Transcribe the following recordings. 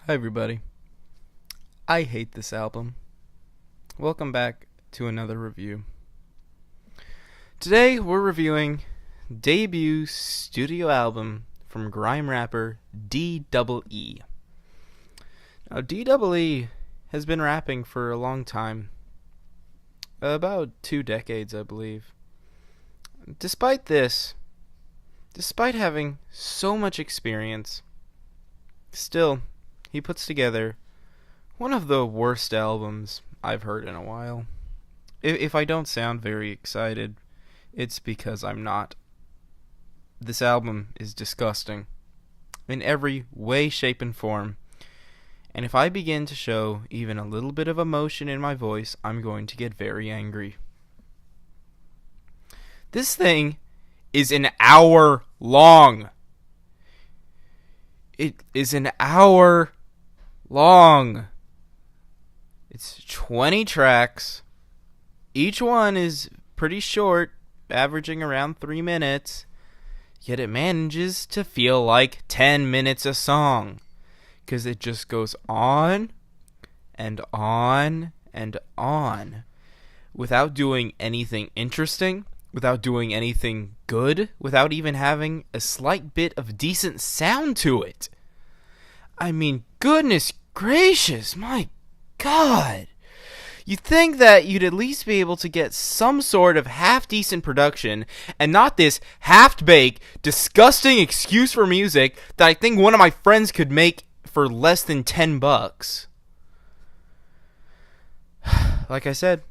Hi everybody. I hate this album. Welcome back to another review. Today we're reviewing debut studio album from grime rapper D.E.E. Now D.E.E. has been rapping for a long time. About 2 decades, I believe. Despite having so much experience, still, he puts together one of the worst albums I've heard in a while. If I don't sound very excited, it's because I'm not. This album is disgusting in every way, shape, and form. And if I begin to show even a little bit of emotion in my voice, I'm going to get very angry. This thing is an hour long. It is an hour long. It's 20 tracks. Each one is pretty short, averaging around 3 minutes. Yet it manages to feel like 10 minutes a song. Because it just goes on and on and on. Without doing anything interesting. Without doing anything good. Without even having a slight bit of decent sound to it. I mean, goodness gracious, my God. You'd think that you'd at least be able to get some sort of half-decent production and not this half-baked, disgusting excuse for music that I think one of my friends could make for less than $10. Like I said,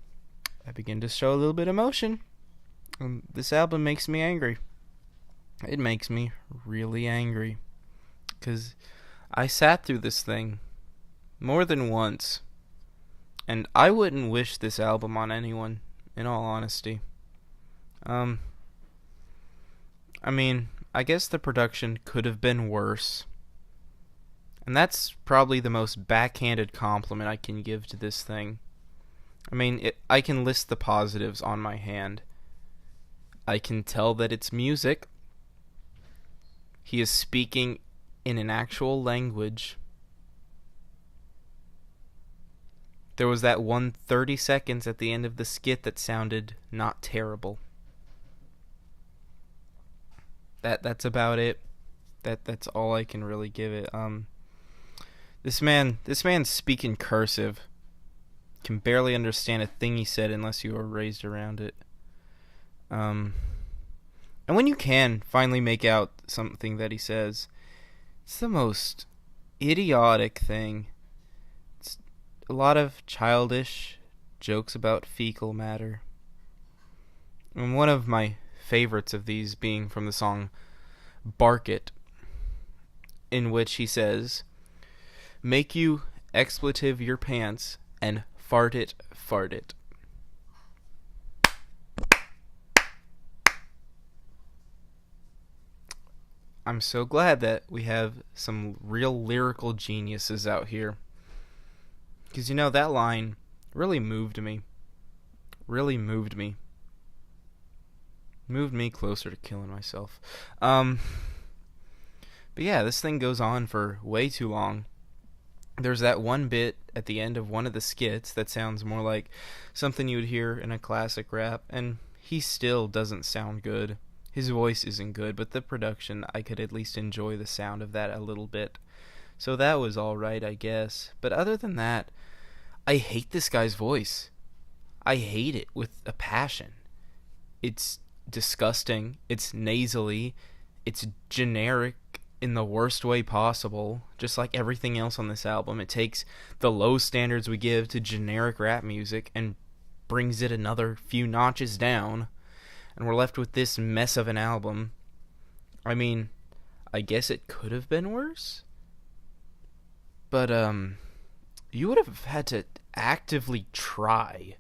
I begin to show a little bit of emotion. This album makes me angry. It makes me really angry. Because I sat through this thing more than once. And I wouldn't wish this album on anyone, in all honesty. I guess the production could have been worse. And that's probably the most backhanded compliment I can give to this thing. I can list the positives on my hand. I can tell that it's music. He is speaking in an actual language. There was that 30 seconds at the end of the skit that sounded not terrible. That's about it. That's all I can really give it. This man's speaking cursive. Can barely understand a thing he said unless you were raised around it. And when you can finally make out something that he says, it's the most idiotic thing. It's a lot of childish jokes about fecal matter. And one of my favorites of these being from the song Bark It, in which he says, "Make you expletive your pants and fart it, fart it." I'm so glad that we have some real lyrical geniuses out here. Because, that line really moved me. Really moved me. Moved me closer to killing myself. But yeah, this thing goes on for way too long. There's that one bit at the end of one of the skits that sounds more like something you would hear in a classic rap, and he still doesn't sound good. His voice isn't good, but the production, I could at least enjoy the sound of that a little bit. So that was alright, I guess. But other than that, I hate this guy's voice. I hate it with a passion. It's disgusting. It's nasally. It's generic in the worst way possible. Just like everything else on this album, it takes the low standards we give to generic rap music and brings it another few notches down. And we're left with this mess of an album. I guess it could have been worse. But, you would have had to actively try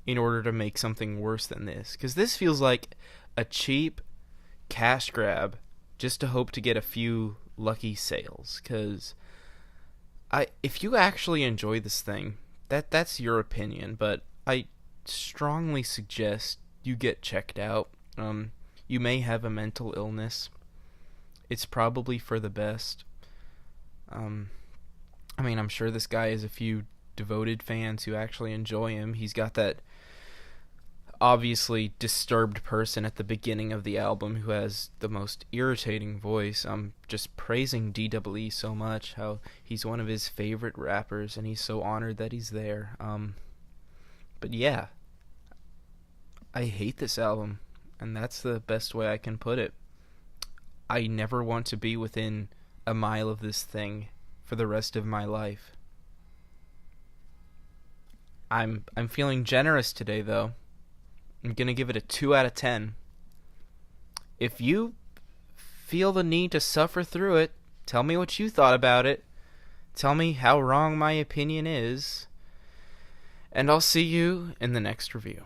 in order to make something worse than this. Because this feels like a cheap cash grab just to hope to get a few lucky sales. Because if you actually enjoy this thing, that's your opinion. But I strongly suggest you get checked out. You may have a mental illness. It's probably for the best. I mean, I'm sure this guy has a few devoted fans who actually enjoy him. He's got that obviously disturbed person at the beginning of the album who has the most irritating voice. I'm just praising DWE so much, how he's one of his favorite rappers and he's so honored that he's there. But yeah, I hate this album, and that's the best way I can put it. I never want to be within a mile of this thing for the rest of my life. I'm feeling generous today though. I'm going to give it a 2 out of 10. If you feel the need to suffer through it, tell me what you thought about it. Tell me how wrong my opinion is. And I'll see you in the next review.